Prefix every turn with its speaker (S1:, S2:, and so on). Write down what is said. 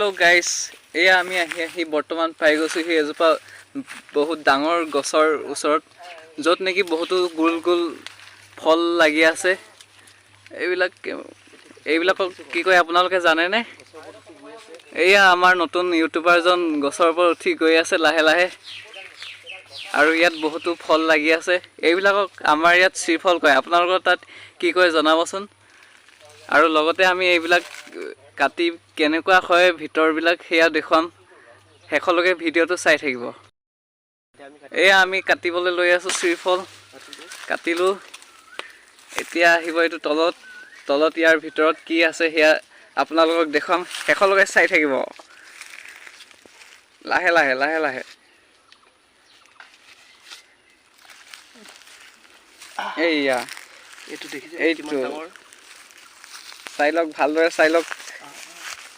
S1: Hello' guys, এয়া আমি আহি বৰ্তমান পাই গৈছোঁ সেই এজোপা বহুত ডাঙৰ গছৰ ওচৰত, য'ত নেকি বহুতো গোল গোল ফল লাগি আছে। এইবিলাকক কি কয় আপোনালোকে জানেনে? এয়া আমাৰ নতুন ইউটিউবাৰজন গছৰ ওপৰত উঠি গৈ আছে লাহে লাহে, আৰু ইয়াত বহুতো ফল লাগি আছে। এইবিলাকক আমাৰ ইয়াত শ্ৰীফল কয়, আপোনালোকৰ তাত কি কয় জনাবচোন। আৰু লগতে আমি এইবিলাক কাটি কেনেকুৱা হয় ভিতৰবিলাক সেয়া দেখুৱাম, শেষলৈকে ভিডিঅ'টো চাই থাকিব। এয়া আমি কাটিবলৈ লৈ আছোঁ শ্ৰীফল, কাটিলোঁ। এতিয়া আহিব এইটো তলত ইয়াৰ ভিতৰত কি আছে সেয়া আপোনালোকক দেখুৱাম, শেষলৈকে চাই থাকিব লাহে লাহে লাহে লাহে। এইয়া
S2: এইটো দেখিছে
S1: এইটো
S2: কিমান ডাঙৰ?
S1: চাই লওক, ভালদৰে চাই লওক,